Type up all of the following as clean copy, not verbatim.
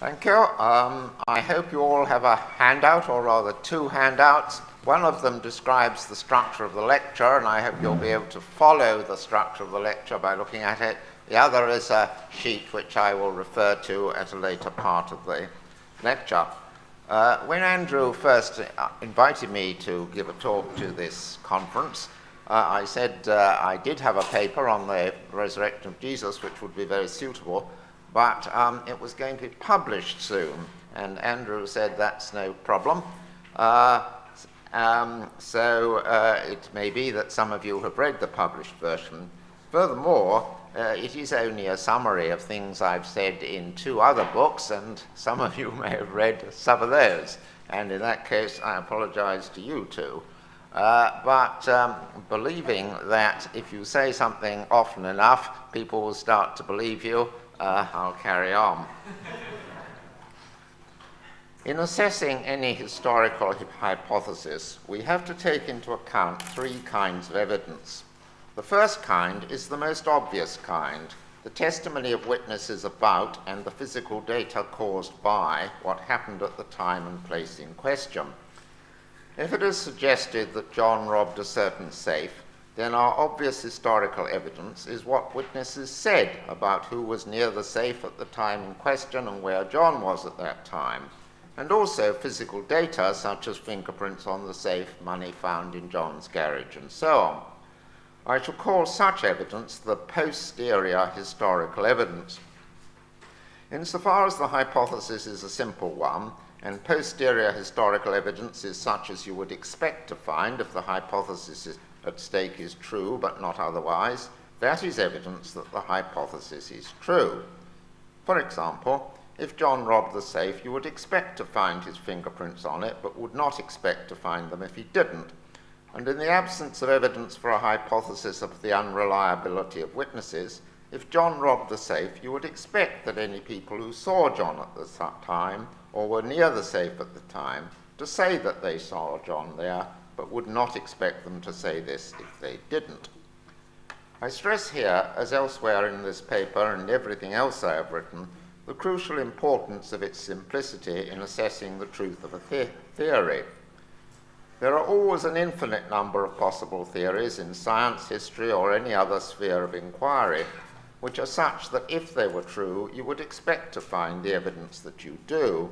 Thank you. I hope you all have a handout, or rather two handouts. One of them describes the structure of the lecture, and I hope you'll be able to follow the structure of the lecture by looking at it. The other is a sheet which I will refer to at a later part of the lecture. When Andrew first invited me to give a talk to this conference, I said I did have a paper on the resurrection of Jesus, which would be very suitable, but it was going to be published soon, and Andrew said that's no problem. So it may be that some of you have read the published version. Furthermore, it is only a summary of things I've said in two other books, and some of you may have read some of those, and in that case I apologize to you too. But believing that if you say something often enough, people will start to believe you, I'll carry on. In assessing any historical hypothesis, we have to take into account three kinds of evidence. The first kind is the most obvious kind, the testimony of witnesses about and the physical data caused by what happened at the time and place in question. If it is suggested that John robbed a certain safe, then our obvious historical evidence is what witnesses said about who was near the safe at the time in question and where John was at that time, and also physical data such as fingerprints on the safe, money found in John's garage, and so on. I shall call such evidence the posterior historical evidence. Insofar as the hypothesis is a simple one, and posterior historical evidence is such as you would expect to find if the hypothesis at stake is true but not otherwise, that is evidence that the hypothesis is true. For example, if John robbed the safe, you would expect to find his fingerprints on it, but would not expect to find them if he didn't. And in the absence of evidence for a hypothesis of the unreliability of witnesses, if John robbed the safe, you would expect that any people who saw John at the time, or were near the safe at the time, to say that they saw John there, but would not expect them to say this if they didn't. I stress here, as elsewhere in this paper and everything else I have written, the crucial importance of its simplicity in assessing the truth of a theory. There are always an infinite number of possible theories in science, history, or any other sphere of inquiry, which are such that if they were true, you would expect to find the evidence that you do.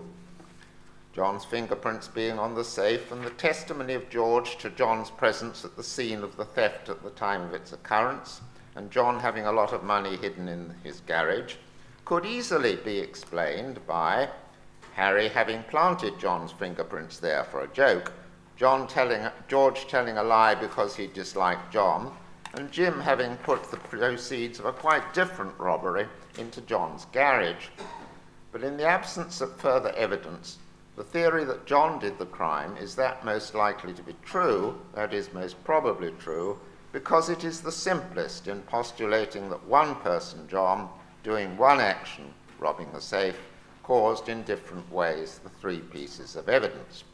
John's fingerprints being on the safe and the testimony of George to John's presence at the scene of the theft at the time of its occurrence, and John having a lot of money hidden in his garage, could easily be explained by Harry having planted John's fingerprints there for a joke, George telling a lie because he disliked John, and Jim having put the proceeds of a quite different robbery into John's garage. But in the absence of further evidence, the theory that John did the crime is that most likely to be true, that is, most probably true, because it is the simplest in postulating that one person, John, doing one action, robbing the safe, caused in different ways the three pieces of evidence.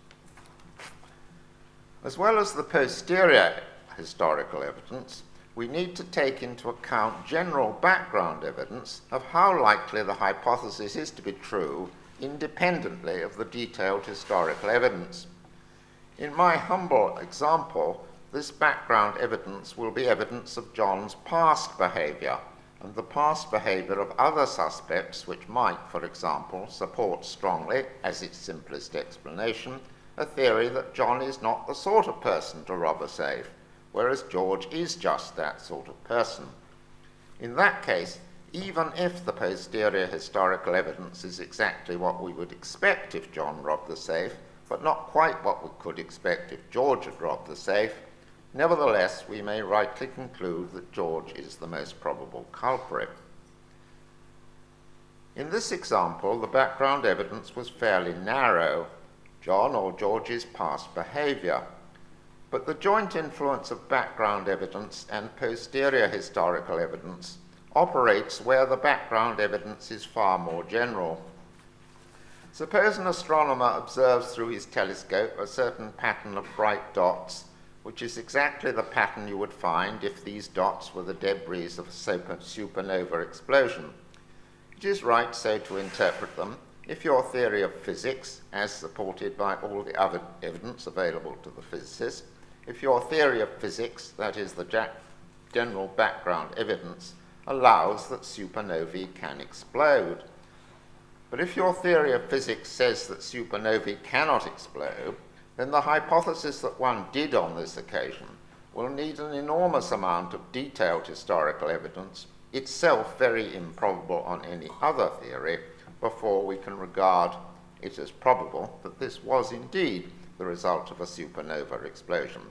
As well as the posterior historical evidence, we need to take into account general background evidence of how likely the hypothesis is to be true independently of the detailed historical evidence. In my humble example, this background evidence will be evidence of John's past behavior and the past behavior of other suspects which might, for example, support strongly, as its simplest explanation, a theory that John is not the sort of person to rob a safe, whereas George is just that sort of person. In that case, even if the posterior historical evidence is exactly what we would expect if John robbed the safe, but not quite what we could expect if George had robbed the safe, nevertheless, we may rightly conclude that George is the most probable culprit. In this example, the background evidence was fairly narrow, John or George's past behavior. But the joint influence of background evidence and posterior historical evidence operates where the background evidence is far more general. Suppose an astronomer observes through his telescope a certain pattern of bright dots, which is exactly the pattern you would find if these dots were the debris of a supernova explosion. It is right so to interpret them, if your theory of physics, as supported by all the other evidence available to the physicist, if your theory of physics, that is the general background evidence, allows that supernovae can explode. But if your theory of physics says that supernovae cannot explode, then the hypothesis that one did on this occasion will need an enormous amount of detailed historical evidence, itself very improbable on any other theory, before we can regard it as probable that this was indeed the result of a supernova explosion.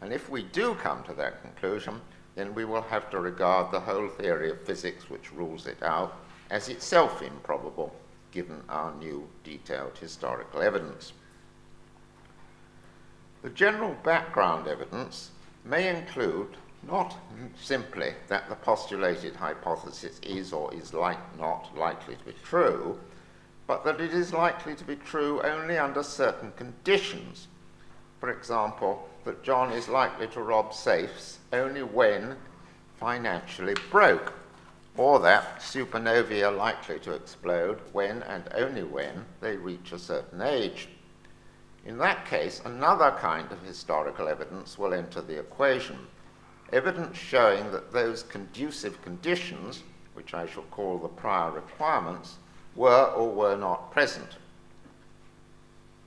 And if we do come to that conclusion, then we will have to regard the whole theory of physics which rules it out as itself improbable, given our new detailed historical evidence. The general background evidence may include not simply that the postulated hypothesis is or is not likely to be true, but that it is likely to be true only under certain conditions. For example, that John is likely to rob safes only when financially broke, or that supernovae are likely to explode when and only when they reach a certain age. In that case, another kind of historical evidence will enter the equation, evidence showing that those conducive conditions, which I shall call the prior requirements, were or were not present.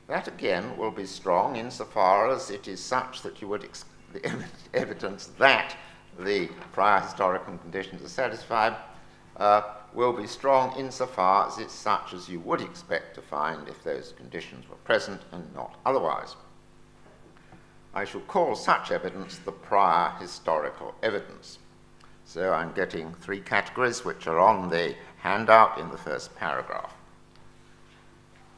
That again will be strong insofar as it is such that you would the evidence that the prior historical conditions are satisfied will be strong insofar as it's such as you would expect to find if those conditions were present and not otherwise. I shall call such evidence the prior historical evidence. So I'm getting three categories which are on the handout in the first paragraph.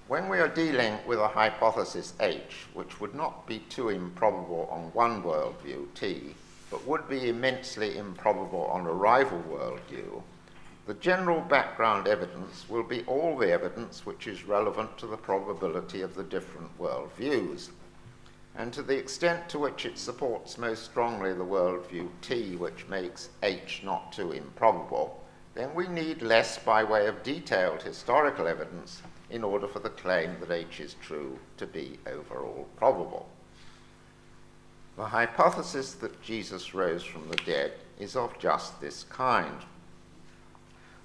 When we are dealing with a hypothesis H, which would not be too improbable on one worldview, T, but would be immensely improbable on a rival worldview, the general background evidence will be all the evidence which is relevant to the probability of the different worldviews. And to the extent to which it supports most strongly the worldview T, which makes H not too improbable, then we need less by way of detailed historical evidence in order for the claim that H is true to be overall probable. The hypothesis that Jesus rose from the dead is of just this kind.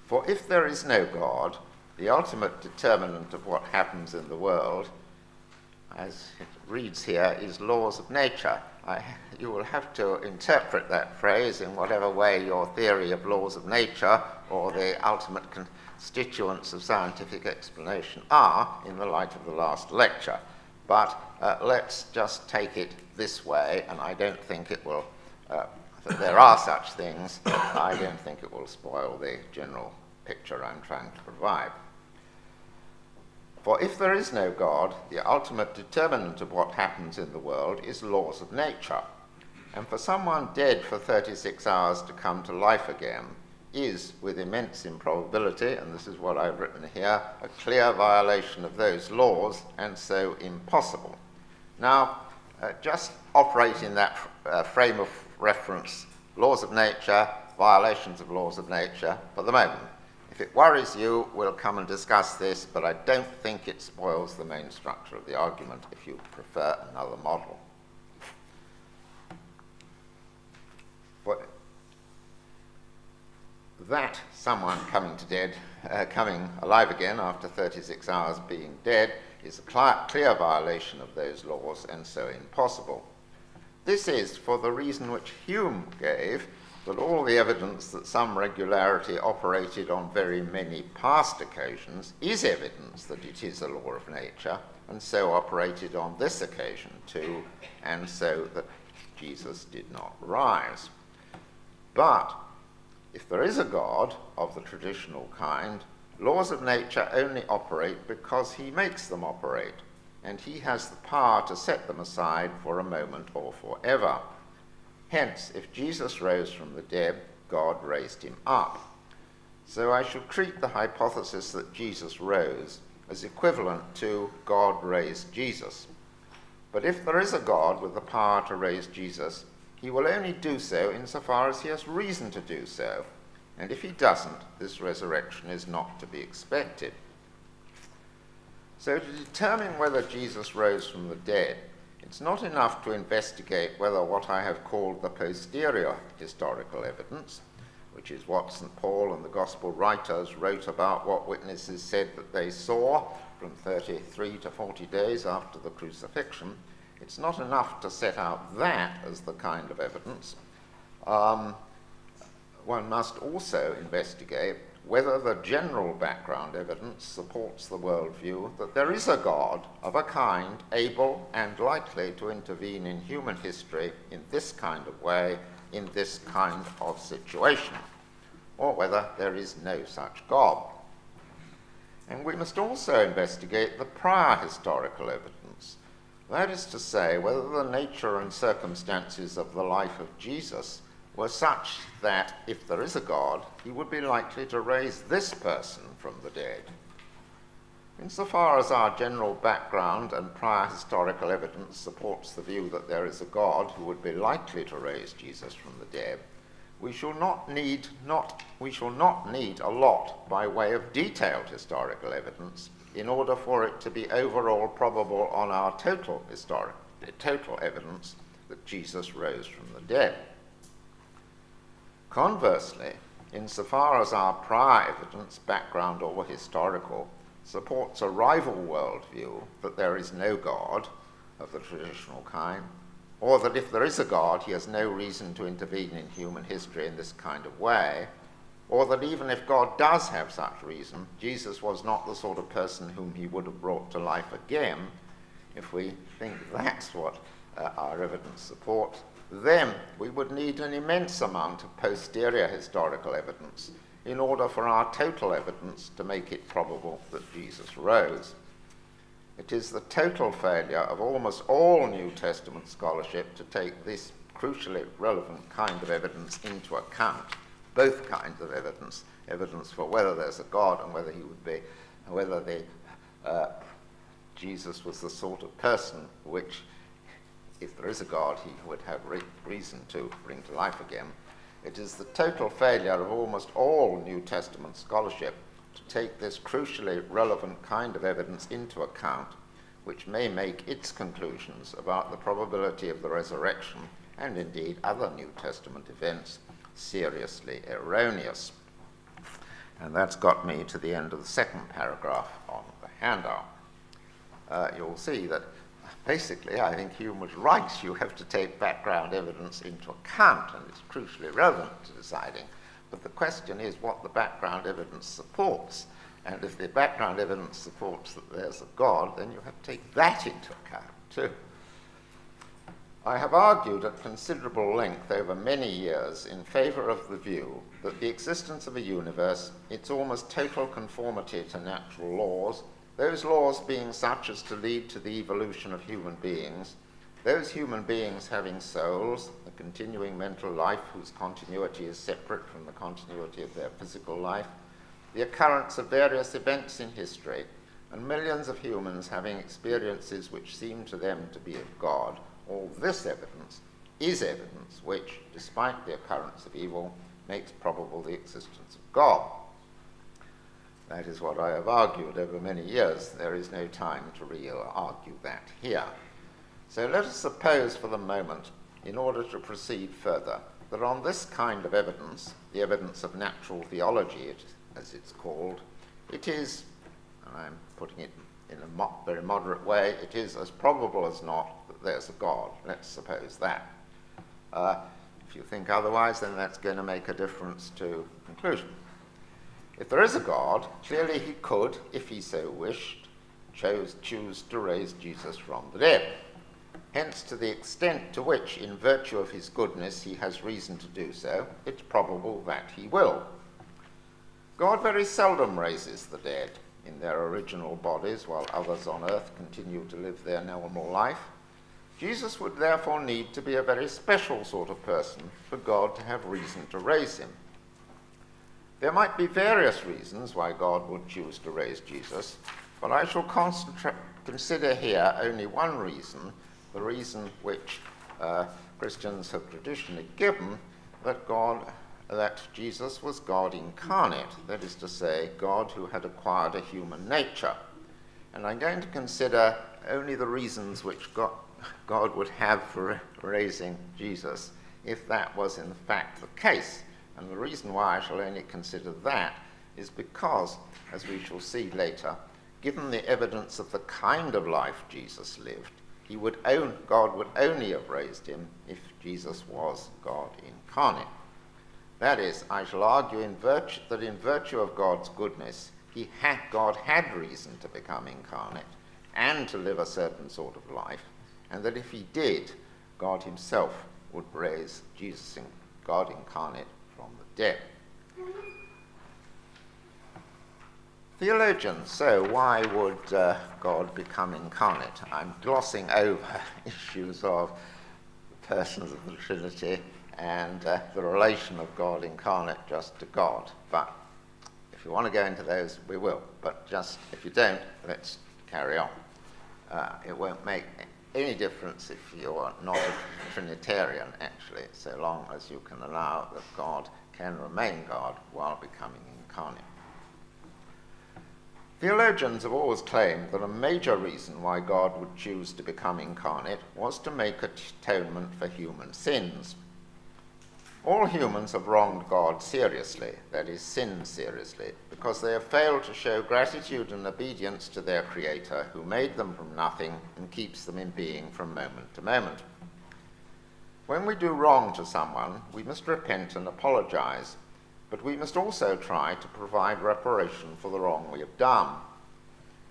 For if there is no God, the ultimate determinant of what happens in the world, as it reads here, is laws of nature. You will have to interpret that phrase in whatever way your theory of laws of nature or the ultimate constituents of scientific explanation are in the light of the last lecture. But let's just take it this way, and I don't think it will, that there are such things, I don't think it will spoil the general picture I'm trying to provide. For if there is no God, the ultimate determinant of what happens in the world is laws of nature. And for someone dead for 36 hours to come to life again is, with immense improbability, and this is what I've written here, a clear violation of those laws, and so impossible. Now, just operate in that frame of reference, laws of nature, violations of laws of nature, for the moment. If it worries you, we'll come and discuss this, but I don't think it spoils the main structure of the argument if you prefer another model. For that someone coming alive again after 36 hours being dead is a clear violation of those laws and so impossible. This is for the reason which Hume gave, that all the evidence that some regularity operated on very many past occasions is evidence that it is a law of nature, and so operated on this occasion too, and so that Jesus did not rise. But if there is a God of the traditional kind, laws of nature only operate because he makes them operate, and he has the power to set them aside for a moment or forever. Hence, if Jesus rose from the dead, God raised him up. So I shall treat the hypothesis that Jesus rose as equivalent to God raised Jesus. But if there is a God with the power to raise Jesus, he will only do so insofar as he has reason to do so. And if he doesn't, this resurrection is not to be expected. So to determine whether Jesus rose from the dead, it's not enough to investigate whether what I have called the posterior historical evidence, which is what St. Paul and the Gospel writers wrote about what witnesses said that they saw from 33 to 40 days after the crucifixion. It's not enough to set out that as the kind of evidence. One must also investigate whether the general background evidence supports the worldview that there is a God of a kind able and likely to intervene in human history in this kind of way, in this kind of situation, or whether there is no such God. And we must also investigate the prior historical evidence. That is to say, whether the nature and circumstances of the life of Jesus were such that, if there is a God, he would be likely to raise this person from the dead. Insofar as our general background and prior historical evidence supports the view that there is a God who would be likely to raise Jesus from the dead, we shall not need a lot by way of detailed historical evidence in order for it to be overall probable on our total evidence that Jesus rose from the dead. Conversely, insofar as our prior evidence, background or historical, supports a rival worldview that there is no God of the traditional kind, or that if there is a God, he has no reason to intervene in human history in this kind of way, or that even if God does have such reason, Jesus was not the sort of person whom he would have brought to life again, if we think that's what our evidence supports, then we would need an immense amount of posterior historical evidence in order for our total evidence to make it probable that Jesus rose. It is the total failure of almost all New Testament scholarship to take this crucially relevant kind of evidence into account, both kinds of evidence for whether there's a God and whether Jesus was the sort of person which, if there is a God, he would have reason to bring to life again. It is the total failure of almost all New Testament scholarship to take this crucially relevant kind of evidence into account, which may make its conclusions about the probability of the resurrection, and indeed other New Testament events, seriously erroneous. And that's got me to the end of the second paragraph on the handout. You'll see that basically, I think Hume was right. You have to take background evidence into account, and it's crucially relevant to deciding. But the question is what the background evidence supports. And if the background evidence supports that there's a God, then you have to take that into account too. I have argued at considerable length over many years in favour of the view that the existence of a universe, its almost total conformity to natural laws, those laws being such as to lead to the evolution of human beings, those human beings having souls, a continuing mental life whose continuity is separate from the continuity of their physical life, the occurrence of various events in history, and millions of humans having experiences which seem to them to be of God, all this evidence is evidence which, despite the occurrence of evil, makes probable the existence of God. That is what I have argued over many years. There is no time to re-argue that here. So let us suppose for the moment, in order to proceed further, that on this kind of evidence, the evidence of natural theology, as it's called, it is, and I'm putting it in a very moderate way, it is as probable as not that there's a God. Let's suppose that. If you think otherwise, then that's going to make a difference to conclusion. If there is a God, clearly he could, if he so wished, choose to raise Jesus from the dead. Hence, to the extent to which, in virtue of his goodness, he has reason to do so, it's probable that he will. God very seldom raises the dead in their original bodies while others on earth continue to live their normal life. Jesus would therefore need to be a very special sort of person for God to have reason to raise him. There might be various reasons why God would choose to raise Jesus, but I shall consider here only one reason, the reason which Christians have traditionally given, that Jesus was God incarnate, that is to say, God who had acquired a human nature. and I'm going to consider only the reasons which God would have for raising Jesus, if that was in fact the case. And the reason why I shall only consider that is because, as we shall see later, given the evidence of the kind of life Jesus lived, God would only have raised him if Jesus was God incarnate. That is, I shall argue that in virtue of God's goodness, God had reason to become incarnate and to live a certain sort of life, and that if he did, God himself would raise Jesus, God incarnate, from the dead. Theologians, so why would God become incarnate? I'm glossing over issues of the persons of the Trinity and the relation of God incarnate just to God. But if you want to go into those, we will. But just if you don't, let's carry on. It won't make any difference if you're not a Trinitarian, actually, so long as you can allow that God can remain God while becoming incarnate. Theologians have always claimed that a major reason why God would choose to become incarnate was to make atonement for human sins. All humans have wronged God seriously, that is, sinned seriously, because they have failed to show gratitude and obedience to their Creator, who made them from nothing and keeps them in being from moment to moment. When we do wrong to someone, we must repent and apologize, but we must also try to provide reparation for the wrong we have done.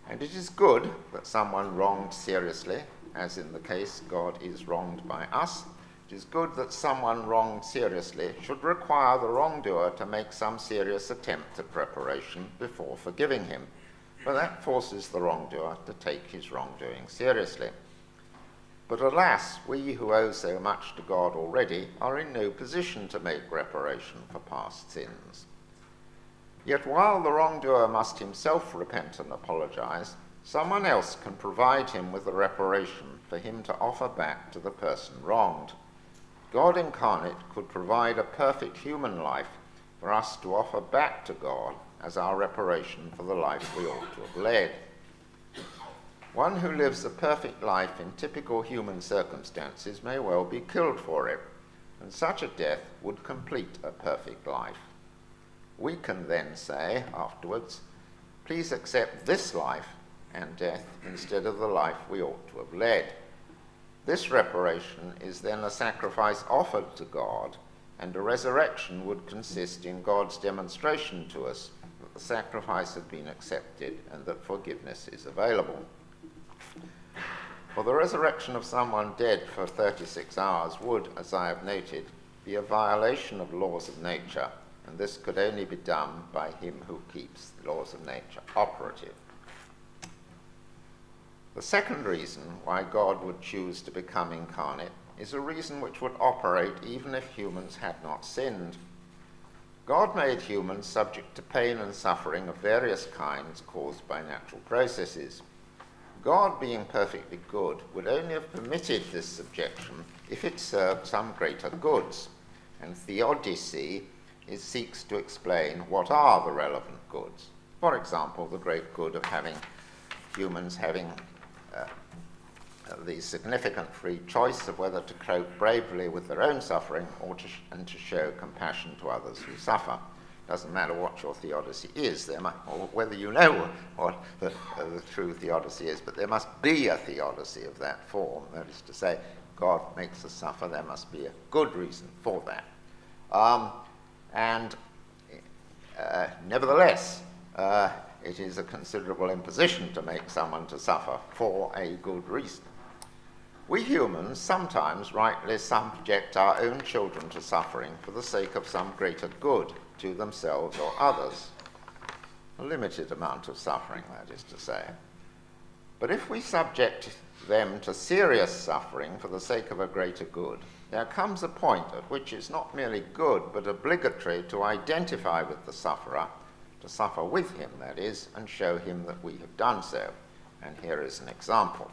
And it is good that someone wronged seriously, as in the case God is wronged by us. It is good that someone wronged seriously should require the wrongdoer to make some serious attempt at reparation before forgiving him, for that forces the wrongdoer to take his wrongdoing seriously. But alas, we who owe so much to God already are in no position to make reparation for past sins. Yet while the wrongdoer must himself repent and apologize, someone else can provide him with the reparation for him to offer back to the person wronged. God incarnate could provide a perfect human life for us to offer back to God as our reparation for the life we ought to have led. One who lives a perfect life in typical human circumstances may well be killed for it, and such a death would complete a perfect life. We can then say afterwards, please accept this life and death instead of the life we ought to have led. This reparation is then a sacrifice offered to God, and a resurrection would consist in God's demonstration to us that the sacrifice had been accepted and that forgiveness is available. For the resurrection of someone dead for 36 hours would, as I have noted, be a violation of laws of nature, and this could only be done by him who keeps the laws of nature operative. The second reason why God would choose to become incarnate is a reason which would operate even if humans had not sinned. God made humans subject to pain and suffering of various kinds caused by natural processes. God, being perfectly good, would only have permitted this subjection if it served some greater goods, and theodicy seeks to explain what are the relevant goods. For example, the great good of humans having the significant free choice of whether to cope bravely with their own suffering and to show compassion to others who suffer. Doesn't matter what your theodicy is, or whether you know what the true theodicy is, but there must be a theodicy of that form. That is to say, God makes us suffer. There must be a good reason for that. Nevertheless, it is a considerable imposition to make someone to suffer for a good reason. We humans sometimes rightly subject our own children to suffering for the sake of some greater good to themselves or others. A limited amount of suffering, that is to say. But if we subject them to serious suffering for the sake of a greater good, there comes a point at which it's not merely good, but obligatory to identify with the sufferer, to suffer with him, that is, and show him that we have done so. And here is an example.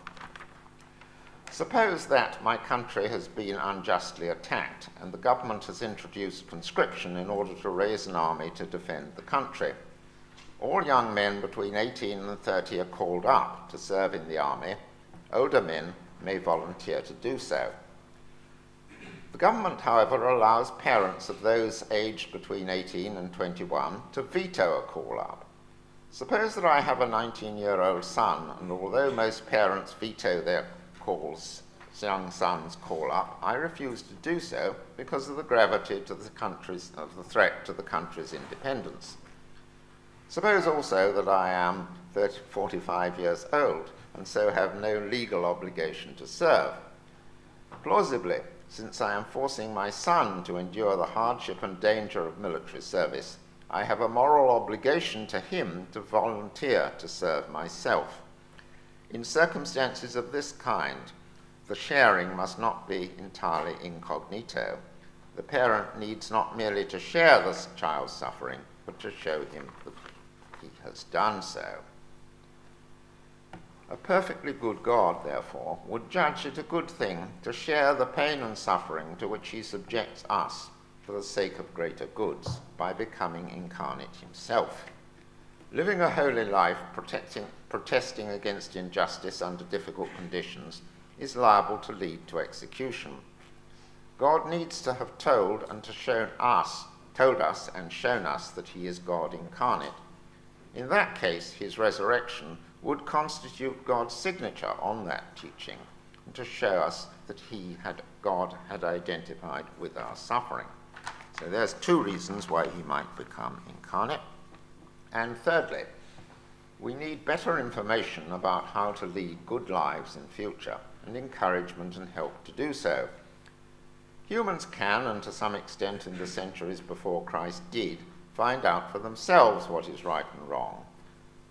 Suppose that my country has been unjustly attacked and the government has introduced conscription in order to raise an army to defend the country. all young men between 18 and 30 are called up to serve in the army. Older men may volunteer to do so. The government, however, allows parents of those aged between 18 and 21 to veto a call-up. Suppose that I have a 19-year-old son, and although most parents veto their young son's call-up, I refuse to do so because of the gravity of the threat to the country's independence. Suppose also that I am 45 years old, and so have no legal obligation to serve. Plausibly, since I am forcing my son to endure the hardship and danger of military service, I have a moral obligation to him to volunteer to serve myself. In circumstances of this kind, the sharing must not be entirely incognito. The parent needs not merely to share the child's suffering, but to show him that he has done so. A perfectly good God, therefore, would judge it a good thing to share the pain and suffering to which he subjects us for the sake of greater goods by becoming incarnate himself. Living a holy life, protesting against injustice under difficult conditions, is liable to lead to execution. God needs to have told us and shown us that he is God incarnate. In that case, his resurrection would constitute God's signature on that teaching, and to show us that God had identified with our suffering. So there's two reasons why he might become incarnate. And thirdly, we need better information about how to lead good lives in future, and encouragement and help to do so. Humans can, and to some extent in the centuries before Christ did, find out for themselves what is right and wrong.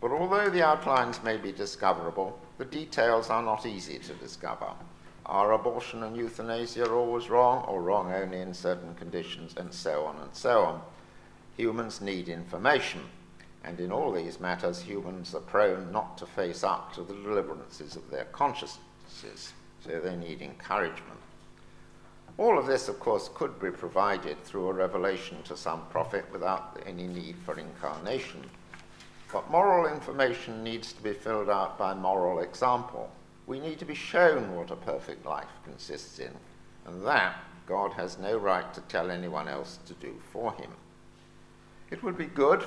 But although the outlines may be discoverable, the details are not easy to discover. Are abortion and euthanasia always wrong, or wrong only in certain conditions, and so on and so on? Humans need information, and in all these matters humans are prone not to face up to the deliverances of their consciences, so they need encouragement. All of this, of course, could be provided through a revelation to some prophet without any need for incarnation. But moral information needs to be filled out by moral example. We need to be shown what a perfect life consists in, and that God has no right to tell anyone else to do for him. It would be good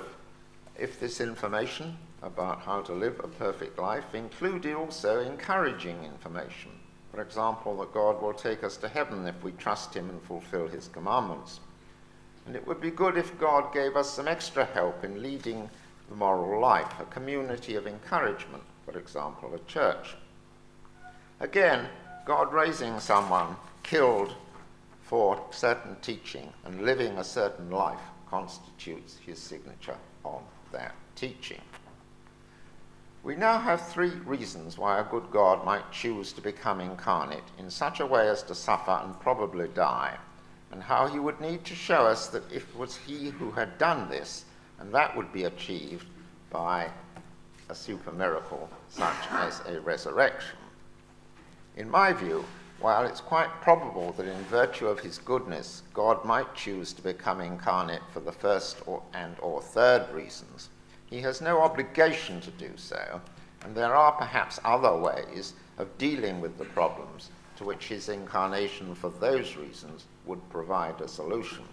if this information about how to live a perfect life included also encouraging information. For example, that God will take us to heaven if we trust him and fulfill his commandments. And it would be good if God gave us some extra help in leading the moral life, a community of encouragement, for example, a church. Again, God raising someone killed for certain teaching and living a certain life constitutes his signature on that teaching. We now have three reasons why a good God might choose to become incarnate in such a way as to suffer and probably die, and how he would need to show us that it was he who had done this, and that would be achieved by a super miracle such as a resurrection. In my view, while it's quite probable that in virtue of his goodness, God might choose to become incarnate for the first or third reasons, he has no obligation to do so, and there are perhaps other ways of dealing with the problems to which his incarnation for those reasons would provide a solution.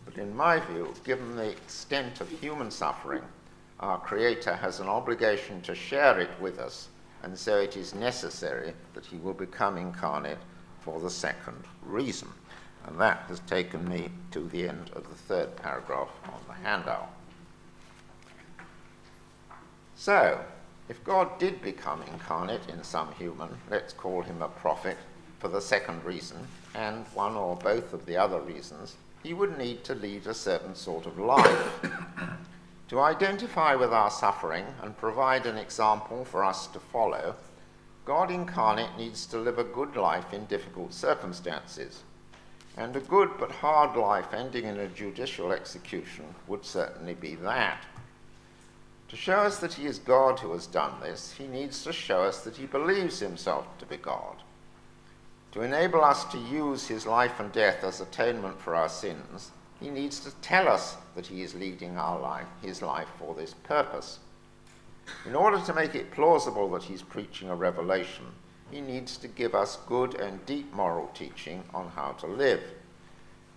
But in my view, given the extent of human suffering, our Creator has an obligation to share it with us, and so it is necessary that he will become incarnate for the second reason. And that has taken me to the end of the third paragraph on the handout. So, if God did become incarnate in some human, let's call him a prophet, for the second reason, and one or both of the other reasons, he would need to lead a certain sort of life. To identify with our suffering and provide an example for us to follow, God incarnate needs to live a good life in difficult circumstances. And a good but hard life ending in a judicial execution would certainly be that. To show us that he is God who has done this, he needs to show us that he believes himself to be God. To enable us to use his life and death as atonement for our sins, He needs to tell us that he is leading his life for this purpose. In order to make it plausible that he's preaching a revelation, he needs to give us good and deep moral teaching on how to live.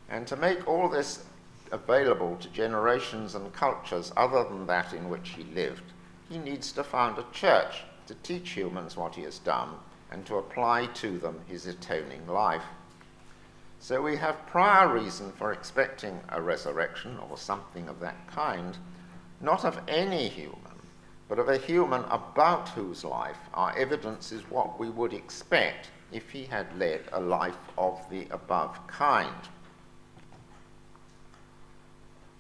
And to make all this available to generations and cultures other than that in which he lived, he needs to found a church to teach humans what he has done and to apply to them his atoning life. So we have prior reason for expecting a resurrection or something of that kind, not of any human, but of a human about whose life our evidence is what we would expect if he had led a life of the above kind.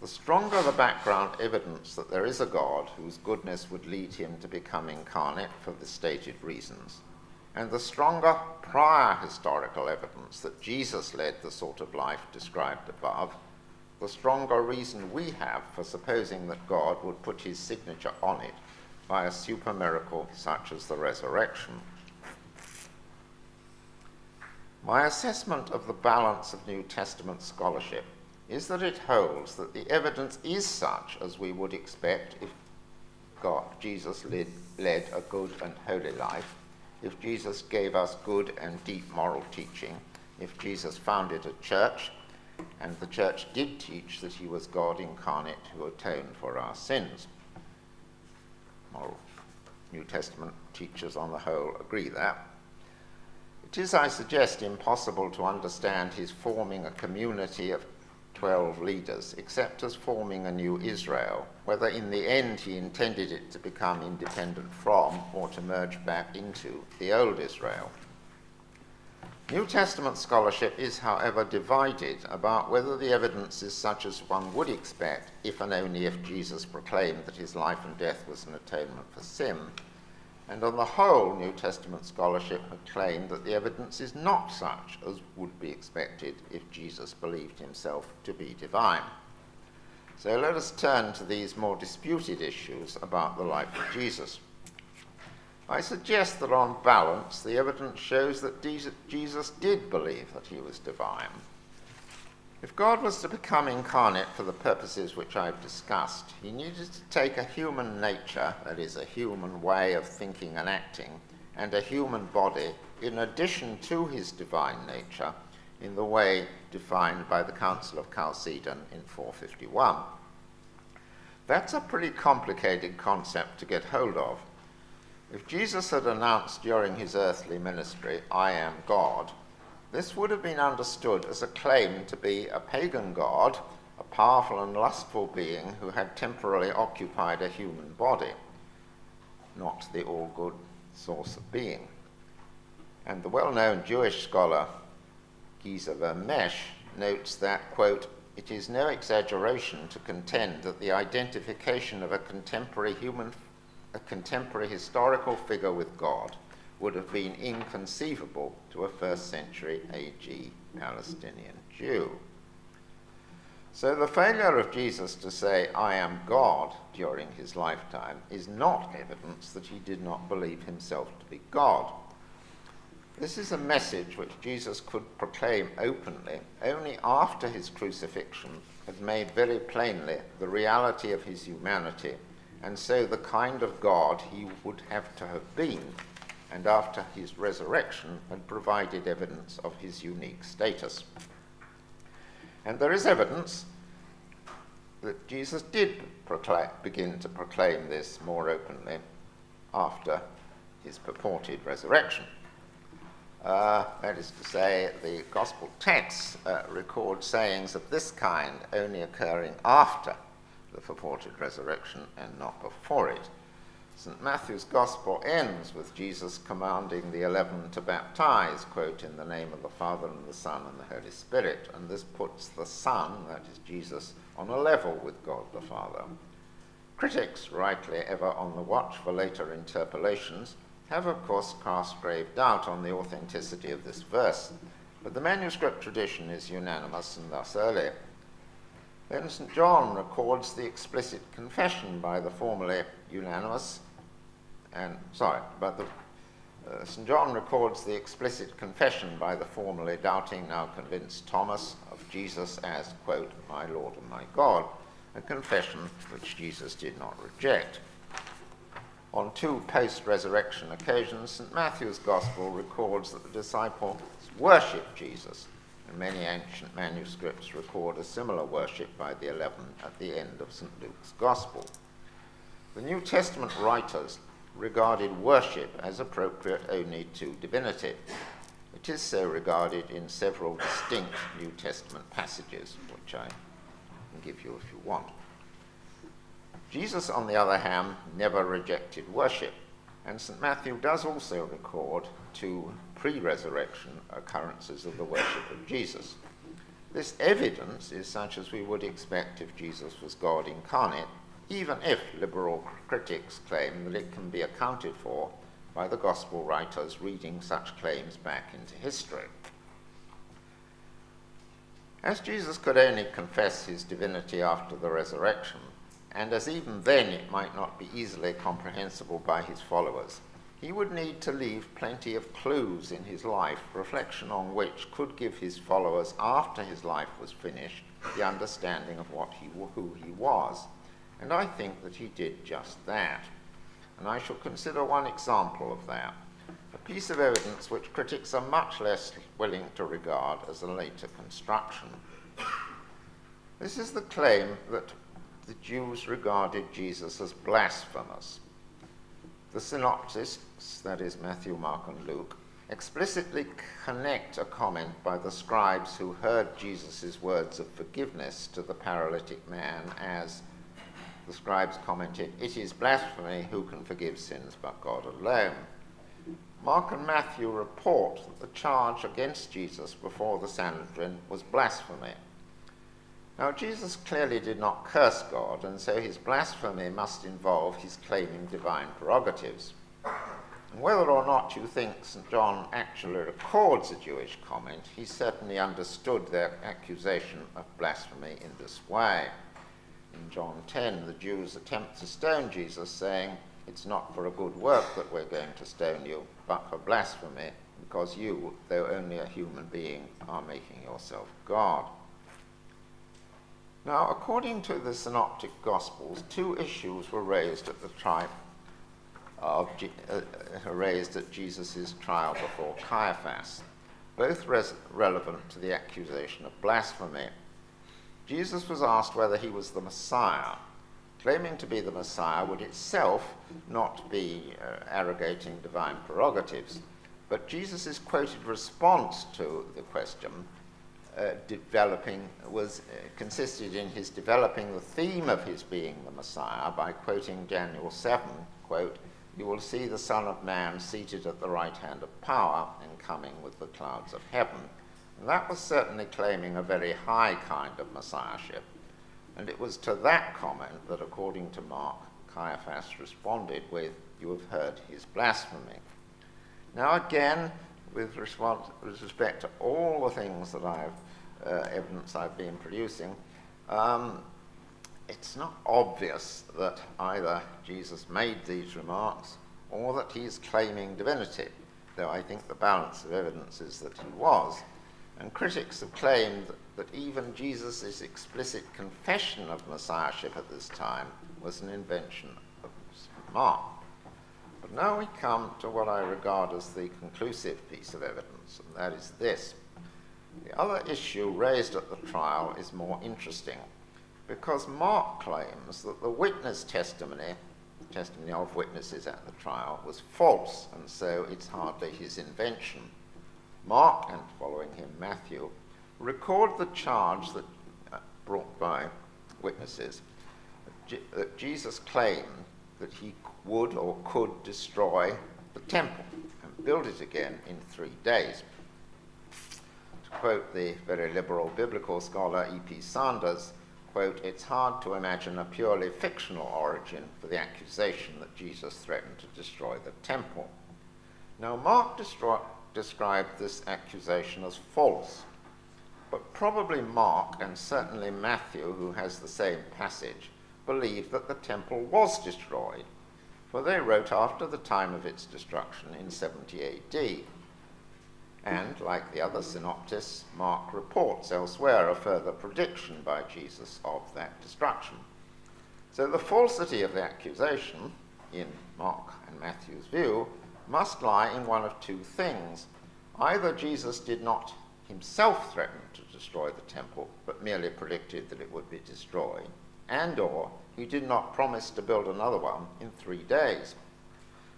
The stronger the background evidence that there is a God whose goodness would lead him to become incarnate for the stated reasons, and the stronger prior historical evidence that Jesus led the sort of life described above, the stronger reason we have for supposing that God would put his signature on it by a super miracle such as the resurrection. My assessment of the balance of New Testament scholarship is that it holds that the evidence is such as we would expect if Jesus led a good and holy life, if Jesus gave us good and deep moral teaching, if Jesus founded a church, and the church did teach that he was God incarnate who atoned for our sins. Moral New Testament teachers on the whole agree that. It is, I suggest, impossible to understand his forming a community of 12 leaders, except as forming a new Israel, whether in the end he intended it to become independent from or to merge back into the old Israel. New Testament scholarship is, however, divided about whether the evidence is such as one would expect if and only if Jesus proclaimed that his life and death was an atonement for sin, and on the whole, New Testament scholarship had claimed that the evidence is not such as would be expected if Jesus believed himself to be divine. So let us turn to these more disputed issues about the life of Jesus. I suggest that on balance, the evidence shows that Jesus did believe that he was divine. If God was to become incarnate for the purposes which I've discussed, he needed to take a human nature, that is, a human way of thinking and acting, and a human body in addition to his divine nature in the way defined by the Council of Chalcedon in 451. That's a pretty complicated concept to get hold of. If Jesus had announced during his earthly ministry, "I am God," this would have been understood as a claim to be a pagan god, a powerful and lustful being who had temporarily occupied a human body, not the all-good source of being. And the well-known Jewish scholar Giza Vermesh notes that, quote, "It is no exaggeration to contend that the identification of a contemporary historical figure with God would have been inconceivable to a first century AD Palestinian Jew." So the failure of Jesus to say, "I am God," during his lifetime is not evidence that he did not believe himself to be God. This is a message which Jesus could proclaim openly only after his crucifixion had made very plainly the reality of his humanity, and so the kind of God he would have to have been, and after his resurrection had provided evidence of his unique status. And there is evidence that Jesus did begin to proclaim this more openly after his purported resurrection. That is to say, the gospel texts record sayings of this kind only occurring after the purported resurrection and not before it. St. Matthew's Gospel ends with Jesus commanding the 11 to baptize, quote, "in the name of the Father and the Son and the Holy Spirit," and this puts the Son, that is Jesus, on a level with God the Father. Critics, rightly ever on the watch for later interpolations, have of course cast grave doubt on the authenticity of this verse, but the manuscript tradition is unanimous and thus early. Then St. John records the explicit confession by the formerly unanimous, St. John records the explicit confession by the formerly doubting, now convinced Thomas of Jesus as, quote, my Lord and my God, a confession which Jesus did not reject. On 2 post-resurrection occasions, St. Matthew's Gospel records that the disciples worshipped Jesus, and many ancient manuscripts record a similar worship by the 11 at the end of St. Luke's Gospel. The New Testament writers regarded worship as appropriate only to divinity. It is so regarded in several distinct New Testament passages, which I can give you if you want. Jesus, on the other hand, never rejected worship, and St. Matthew does also record 2 pre-resurrection occurrences of the worship of Jesus. This evidence is such as we would expect if Jesus was God incarnate, even if liberal critics claim that it can be accounted for by the Gospel writers reading such claims back into history. As Jesus could only confess his divinity after the resurrection, and as even then it might not be easily comprehensible by his followers, he would need to leave plenty of clues in his life, reflection on which could give his followers, after his life was finished, the understanding of who he was. And I think that he did just that. And I shall consider one example of that, a piece of evidence which critics are much less willing to regard as a later construction. This is the claim that the Jews regarded Jesus as blasphemous. The synoptists, that is Matthew, Mark, and Luke, explicitly connect a comment by the scribes who heard Jesus' words of forgiveness to the paralytic man as, the scribes commented, it is blasphemy, who can forgive sins but God alone. Mark and Matthew report that the charge against Jesus before the Sanhedrin was blasphemy. Now, Jesus clearly did not curse God, and so his blasphemy must involve his claiming divine prerogatives. And whether or not you think St. John actually records a Jewish comment, he certainly understood their accusation of blasphemy in this way. In John 10, the Jews attempt to stone Jesus, saying, it's not for a good work that we're going to stone you, but for blasphemy, because you, though only a human being, are making yourself God. Now, according to the Synoptic Gospels, 2 issues were raised at the raised at Jesus' trial before Caiaphas, both relevant to the accusation of blasphemy. Jesus was asked whether he was the Messiah. Claiming to be the Messiah would itself not be arrogating divine prerogatives, but Jesus' quoted response to the question consisted in his developing the theme of his being the Messiah by quoting Daniel 7, quote, you will see the Son of Man seated at the right hand of power and coming with the clouds of heaven. And that was certainly claiming a very high kind of messiahship. And it was to that comment that, according to Mark, Caiaphas responded with, you have heard his blasphemy. Now again, with respect to all the things that evidence I've been producing, it's not obvious that either Jesus made these remarks or that he's claiming divinity, though I think the balance of evidence is that he was. And critics have claimed that even Jesus' explicit confession of messiahship at this time was an invention of Mark. But now we come to what I regard as the conclusive piece of evidence, and that is this. The other issue raised at the trial is more interesting, because Mark claims that the witness testimony of witnesses at the trial, was false, and so it's hardly his invention. Mark, and following him Matthew, record the charge that brought by witnesses that Jesus claimed that he would or could destroy the temple and build it again in 3 days. To quote the very liberal biblical scholar E.P. Sanders, quote, it's hard to imagine a purely fictional origin for the accusation that Jesus threatened to destroy the temple. Now, Mark described this accusation as false, but probably Mark, and certainly Matthew, who has the same passage, believed that the temple was destroyed. for they wrote after the time of its destruction in 70 AD. And, like the other synoptists, Mark reports elsewhere a further prediction by Jesus of that destruction. So the falsity of the accusation, in Mark and Matthew's view, must lie in one of two things. Either Jesus did not himself threaten to destroy the temple, but merely predicted that it would be destroyed, and/or he did not promise to build another one in 3 days.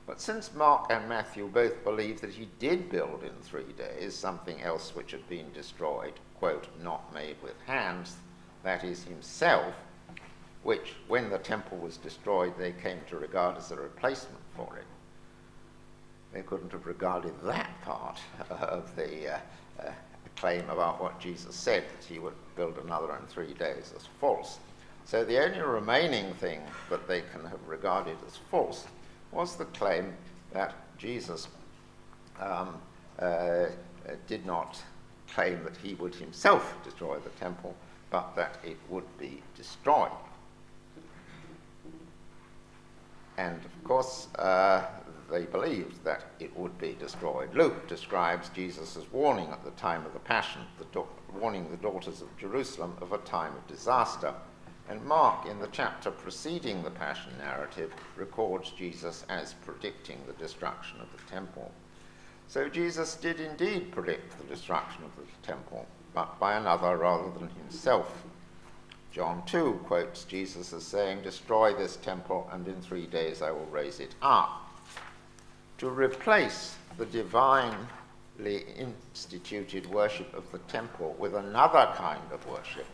But since Mark and Matthew both believe that he did build in 3 days something else which had been destroyed, quote, not made with hands, that is himself, which, when the temple was destroyed, they came to regard as a replacement for it. They couldn't have regarded that part of the claim about what Jesus said, that he would build another in 3 days, as false. So the only remaining thing that they can have regarded as false was the claim that Jesus did not claim that he would himself destroy the temple, but that it would be destroyed. And of course, they believed that it would be destroyed. Luke describes Jesus' warning at the time of the Passion, warning the daughters of Jerusalem of a time of disaster. And Mark, in the chapter preceding the Passion narrative, records Jesus as predicting the destruction of the temple. So Jesus did indeed predict the destruction of the temple, but by another rather than himself. John 2 quotes Jesus as saying, "Destroy this temple, and in 3 days I will raise it up." To replace the divinely instituted worship of the temple with another kind of worship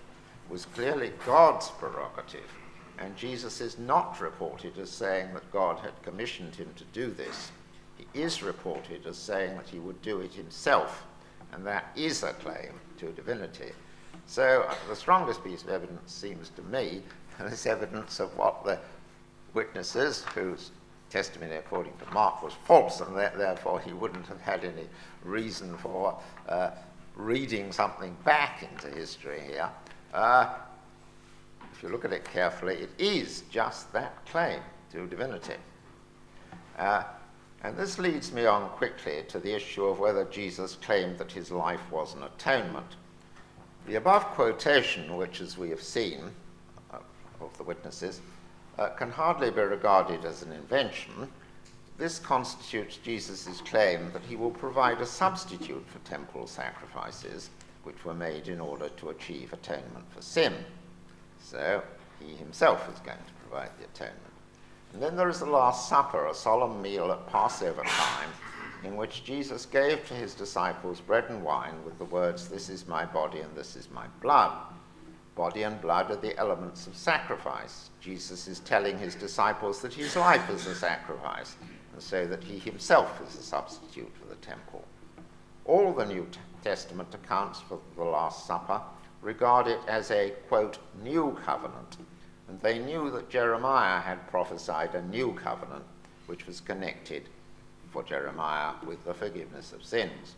was clearly God's prerogative, and Jesus is not reported as saying that God had commissioned him to do this. He is reported as saying that he would do it himself, and that is a claim to divinity. So the strongest piece of evidence seems to me is evidence of what the witnesses, whose testimony according to Mark was false, and therefore he wouldn't have had any reason for reading something back into history here. If you look at it carefully, it is just that claim to divinity. And this leads me on quickly to the issue of whether Jesus claimed that his life was an atonement. The above quotation, which, as we have seen, of the witnesses, can hardly be regarded as an invention. This constitutes Jesus' claim that he will provide a substitute for temple sacrifices, which were made in order to achieve atonement for sin. So he himself is going to provide the atonement. And then there is the Last Supper, a solemn meal at Passover time, in which Jesus gave to his disciples bread and wine with the words, "This is my body and this is my blood." Body and blood are the elements of sacrifice. Jesus is telling his disciples that his life is a sacrifice, and so that he himself is a substitute for the temple. All the New Testament accounts for the Last Supper regard it as a, quote, new covenant, and they knew that Jeremiah had prophesied a new covenant, which was connected for Jeremiah with the forgiveness of sins.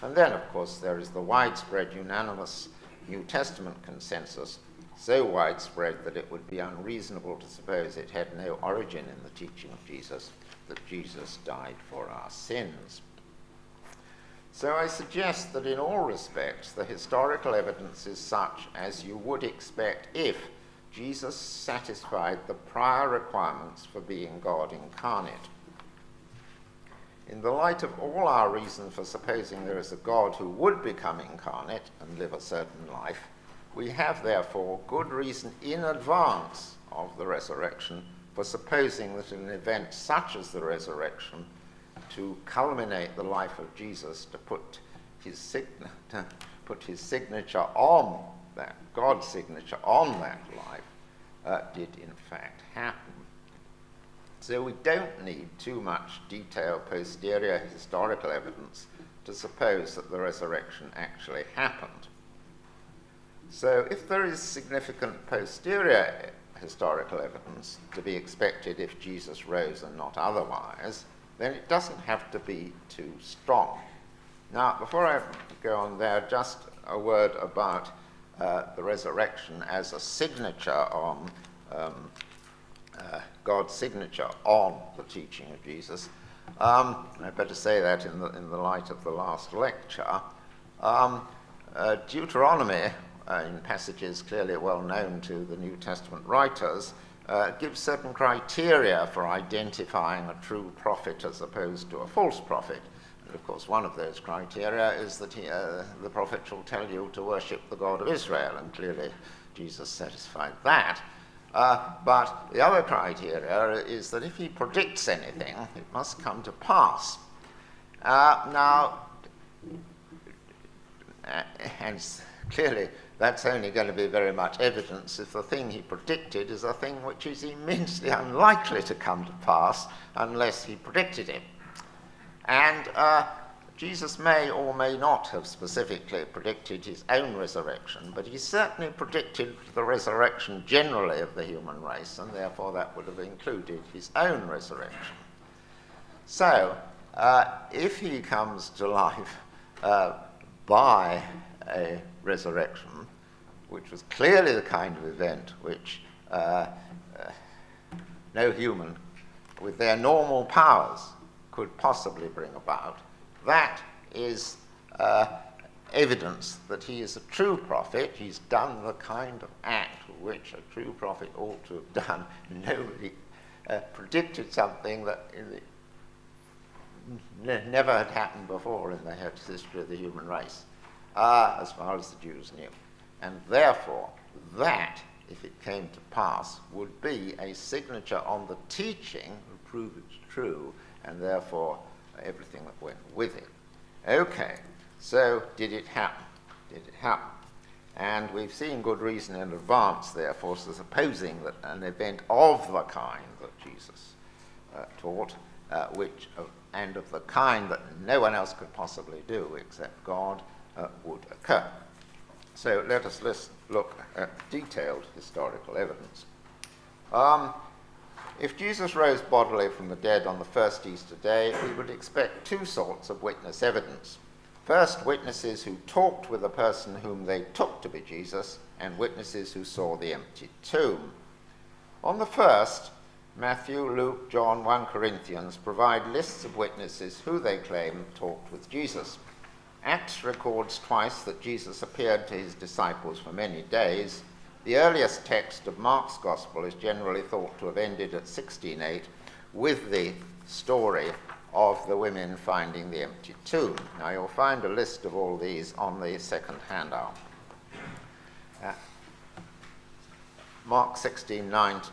And then, of course, there is the widespread, unanimous New Testament consensus, so widespread that it would be unreasonable to suppose it had no origin in the teaching of Jesus, that Jesus died for our sins. So I suggest that in all respects, the historical evidence is such as you would expect if Jesus satisfied the prior requirements for being God incarnate. In the light of all our reason for supposing there is a God who would become incarnate and live a certain life, we have therefore good reason in advance of the resurrection for supposing that an event such as the resurrection, to culminate the life of Jesus, to put his signature on that, God's signature on that life, did in fact happen. So we don't need too much detailed posterior historical evidence to suppose that the resurrection actually happened. So if there is significant posterior historical evidence to be expected if Jesus rose and not otherwise, then it doesn't have to be too strong. Now, before I go on there, just a word about the resurrection as a signature on God's signature on the teaching of Jesus. I'd better say that in the light of the last lecture. Deuteronomy, in passages clearly well known to the New Testament writers, gives certain criteria for identifying a true prophet as opposed to a false prophet. And of course, one of those criteria is that the prophet shall tell you to worship the God of Israel, and clearly Jesus satisfied that. But the other criteria is that if he predicts anything, it must come to pass. And clearly that's only going to be very much evidence if the thing he predicted is a thing which is immensely unlikely to come to pass unless he predicted it. And Jesus may or may not have specifically predicted his own resurrection, but he certainly predicted the resurrection generally of the human race, and therefore that would have included his own resurrection. So, if he comes to life by a resurrection, which was clearly the kind of event which no human with their normal powers could possibly bring about, that is evidence that he is a true prophet. He's done the kind of act which a true prophet ought to have done. Nobody predicted something that never had happened before in the history of the human race, as far as the Jews knew. And therefore, that, if it came to pass, would be a signature on the teaching to prove it's true, and therefore everything that went with it. Okay, so did it happen? Did it happen? And we've seen good reason in advance, therefore, for supposing that an event of the kind that Jesus taught, and of the kind that no one else could possibly do except God, would occur. So let us look at detailed historical evidence. If Jesus rose bodily from the dead on the first Easter day, we would expect two sorts of witness evidence. First, witnesses who talked with the person whom they took to be Jesus, and witnesses who saw the empty tomb. On the first, Matthew, Luke, John, 1 Corinthians provide lists of witnesses who they claim talked with Jesus. Acts records twice that Jesus appeared to his disciples for many days. The earliest text of Mark's Gospel is generally thought to have ended at 16:8 with the story of the women finding the empty tomb. Now you'll find a list of all these on the second handout. Mark 16:9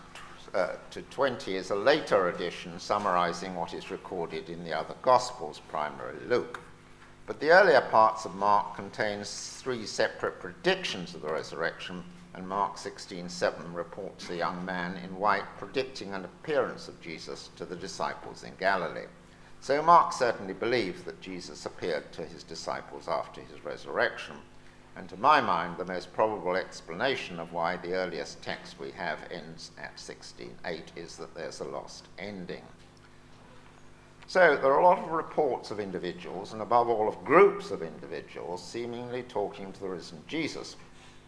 to 20 is a later edition summarizing what is recorded in the other Gospels, primarily Luke. But the earlier parts of Mark contains three separate predictions of the resurrection, and Mark 16:7 reports a young man in white predicting an appearance of Jesus to the disciples in Galilee. So Mark certainly believes that Jesus appeared to his disciples after his resurrection, and to my mind the most probable explanation of why the earliest text we have ends at 16:8 is that there's a lost ending. So there are a lot of reports of individuals, and above all of groups of individuals, seemingly talking to the risen Jesus.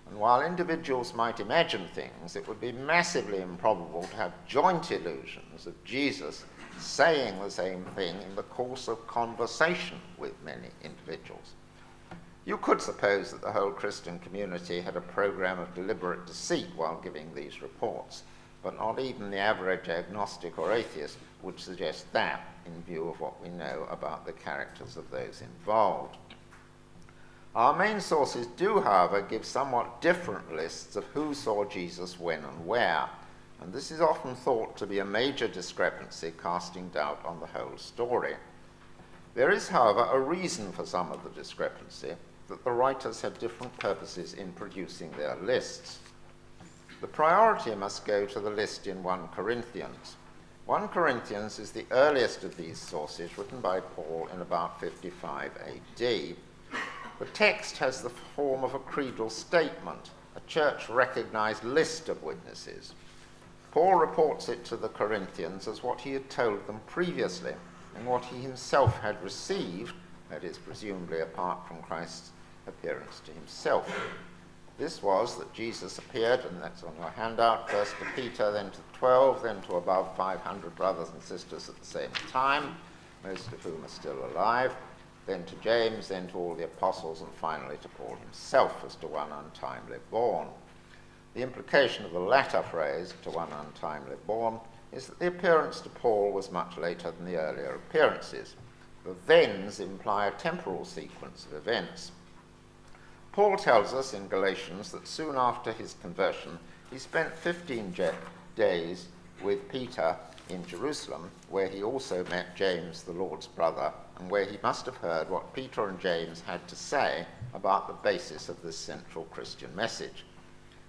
And while individuals might imagine things, it would be massively improbable to have joint illusions of Jesus saying the same thing in the course of conversation with many individuals. You could suppose that the whole Christian community had a program of deliberate deceit while giving these reports, but not even the average agnostic or atheist would suggest that in view of what we know about the characters of those involved. Our main sources do, however, give somewhat different lists of who saw Jesus when and where, and this is often thought to be a major discrepancy casting doubt on the whole story. There is, however, a reason for some of the discrepancy, that the writers had different purposes in producing their lists. The priority must go to the list in 1 Corinthians. 1 Corinthians is the earliest of these sources, written by Paul in about 55 AD. The text has the form of a creedal statement, a church-recognized list of witnesses. Paul reports it to the Corinthians as what he had told them previously, and what he himself had received, that is, presumably apart from Christ's appearance to himself. This was that Jesus appeared, and that's on your handout, first to Peter, then to 12, then to above 500 brothers and sisters at the same time, most of whom are still alive, then to James, then to all the apostles, and finally to Paul himself as to one untimely born. The implication of the latter phrase, to one untimely born, is that the appearance to Paul was much later than the earlier appearances. The thens imply a temporal sequence of events. Paul tells us in Galatians that soon after his conversion, he spent 15 days with Peter in Jerusalem, where he also met James, the Lord's brother, and where he must have heard what Peter and James had to say about the basis of this central Christian message.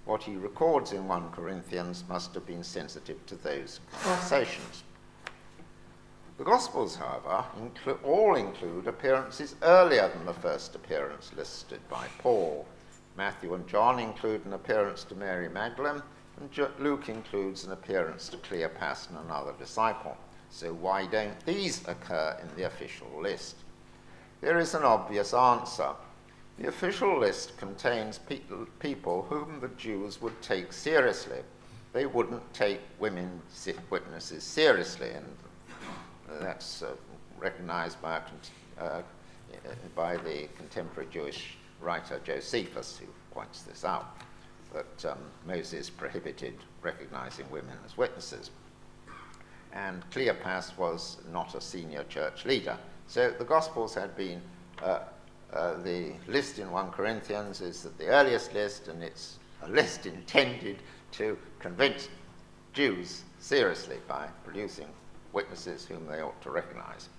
What he records in 1 Corinthians must have been sensitive to those conversations. The Gospels, however, all include appearances earlier than the first appearance listed by Paul. Matthew and John include an appearance to Mary Magdalene, and Luke includes an appearance to Cleopas and another disciple. So why don't these occur in the official list? There is an obvious answer. The official list contains people whom the Jews would take seriously. They wouldn't take women witnesses seriously, and that's recognized by the contemporary Jewish writer Josephus, who points this out, that Moses prohibited recognizing women as witnesses. And Cleopas was not a senior church leader. So the Gospels had been, the list in 1 Corinthians is the earliest list, and it's a list intended to convince Jews seriously by producing witnesses whom they ought to recognize.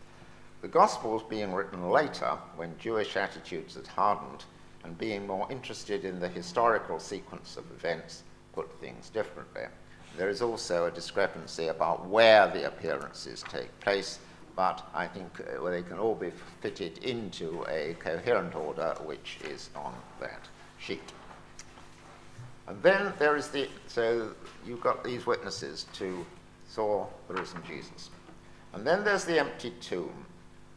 The Gospels being written later, when Jewish attitudes had hardened, and being more interested in the historical sequence of events, put things differently. There is also a discrepancy about where the appearances take place, but I think they can all be fitted into a coherent order, which is on that sheet. And then there is so you've got these witnesses to saw the risen Jesus. And then there's the empty tomb.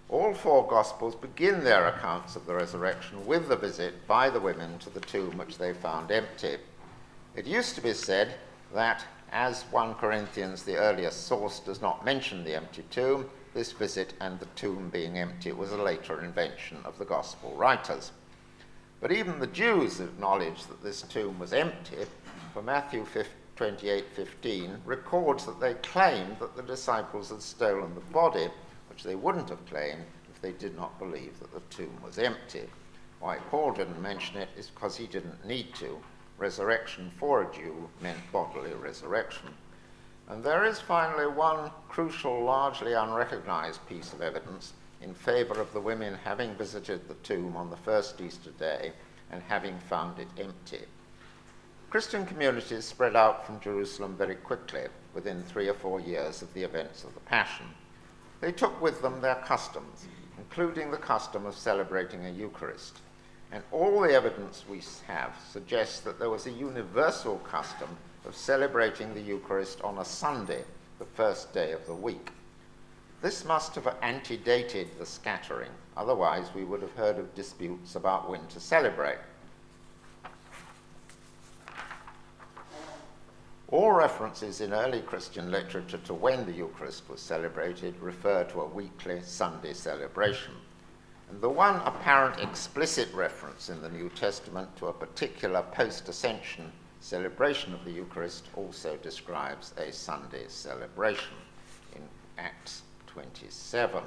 All four Gospels begin their accounts of the resurrection with the visit by the women to the tomb which they found empty. It used to be said that as 1 Corinthians, the earliest source, does not mention the empty tomb, this visit and the tomb being empty was a later invention of the Gospel writers. But even the Jews acknowledged that this tomb was empty, for Matthew 28:15 records that they claimed that the disciples had stolen the body, which they wouldn't have claimed if they did not believe that the tomb was empty. Why Paul didn't mention it is because he didn't need to. Resurrection for a Jew meant bodily resurrection. And there is finally one crucial, largely unrecognized piece of evidence in favor of the women having visited the tomb on the first Easter day and having found it empty. Christian communities spread out from Jerusalem very quickly, within 3 or 4 years of the events of the Passion. They took with them their customs, including the custom of celebrating a Eucharist. And all the evidence we have suggests that there was a universal custom of celebrating the Eucharist on a Sunday, the first day of the week. This must have antedated the scattering, otherwise we would have heard of disputes about when to celebrate. All references in early Christian literature to when the Eucharist was celebrated refer to a weekly Sunday celebration. And the one apparent explicit reference in the New Testament to a particular post-ascension celebration of the Eucharist also describes a Sunday celebration in Acts 27.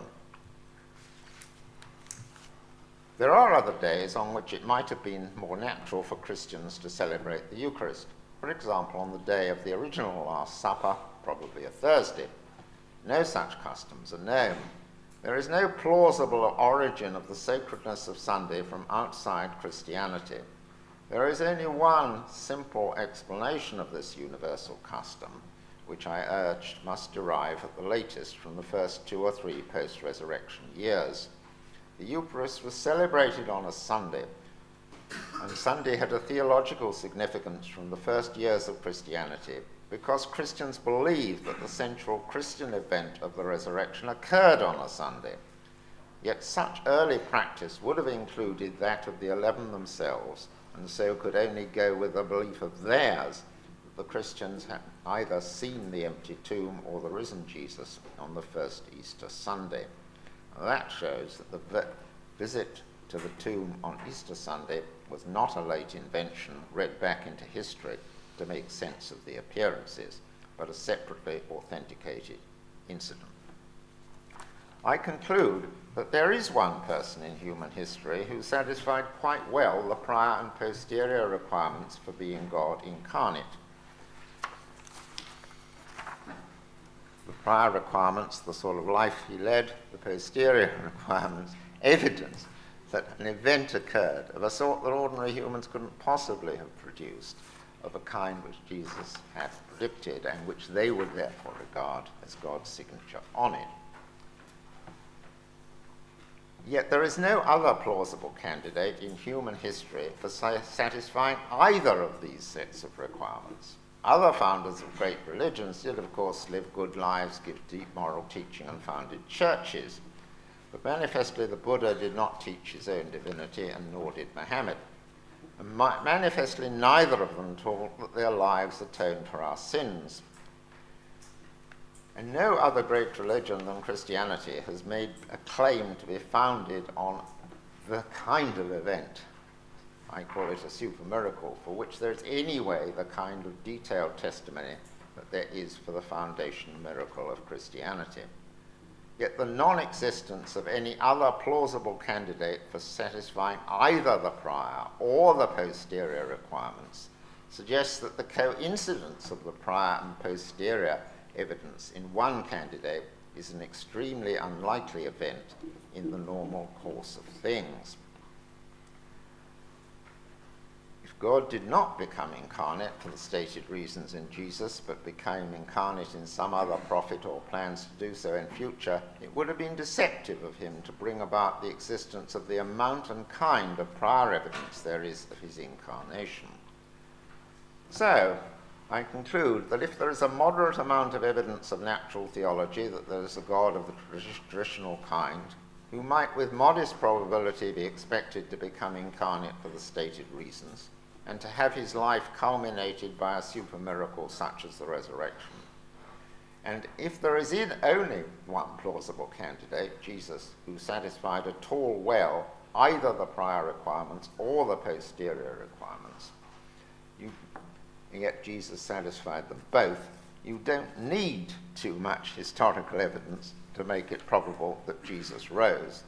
There are other days on which it might have been more natural for Christians to celebrate the Eucharist. For example, on the day of the original Last Supper, probably a Thursday. No such customs are known. There is no plausible origin of the sacredness of Sunday from outside Christianity. There is only one simple explanation of this universal custom, which I urged must derive at the latest from the first 2 or 3 post-resurrection years. The Eucharist was celebrated on a Sunday, and Sunday had a theological significance from the first years of Christianity because Christians believed that the central Christian event of the resurrection occurred on a Sunday. Yet such early practice would have included that of the 11 themselves, and so could only go with a belief of theirs that the Christians had either seen the empty tomb or the risen Jesus on the first Easter Sunday. That shows that the visit to the tomb on Easter Sunday was not a late invention read back into history to make sense of the appearances, but a separately authenticated incident. I conclude that there is one person in human history who satisfied quite well the prior and posterior requirements for being God incarnate. The prior requirements, the sort of life he led, the posterior requirements, evidence that an event occurred of a sort that ordinary humans couldn't possibly have produced, of a kind which Jesus had predicted and which they would therefore regard as God's signature on it. Yet there is no other plausible candidate in human history for satisfying either of these sets of requirements. Other founders of great religions did, of course, live good lives, give deep moral teaching, and founded churches. But manifestly the Buddha did not teach his own divinity, and nor did Muhammad. And manifestly neither of them taught that their lives atoned for our sins. And no other great religion than Christianity has made a claim to be founded on the kind of event, I call it a super miracle, for which there is anyway the kind of detailed testimony that there is for the foundation miracle of Christianity. Yet the non-existence of any other plausible candidate for satisfying either the prior or the posterior requirements suggests that the coincidence of the prior and posterior evidence in one candidate is an extremely unlikely event in the normal course of things. If God did not become incarnate for the stated reasons in Jesus, but became incarnate in some other prophet or plans to do so in future, it would have been deceptive of him to bring about the existence of the amount and kind of prior evidence there is of his incarnation. So, I conclude that if there is a moderate amount of evidence of natural theology that there is a God of the traditional kind, who might with modest probability be expected to become incarnate for the stated reasons, and to have his life culminated by a super miracle such as the resurrection. And if there is only one plausible candidate, Jesus, who satisfied at all well either the prior requirements or the posterior requirements, yet Jesus satisfied them both, you don't need too much historical evidence to make it probable that Jesus rose,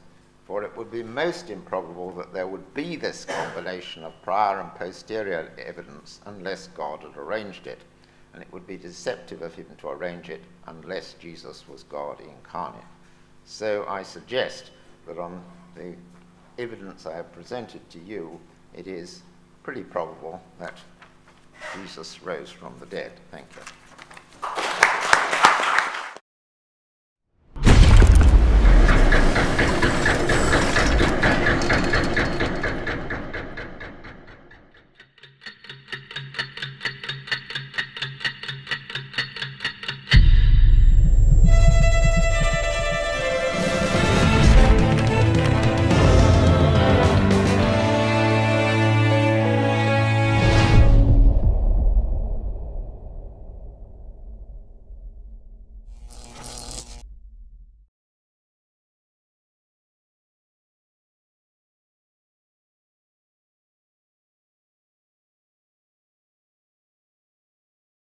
for it would be most improbable that there would be this combination of prior and posterior evidence unless God had arranged it, and it would be deceptive of him to arrange it unless Jesus was God incarnate. So I suggest that on the evidence I have presented to you, it is pretty probable that Jesus rose from the dead. Thank you.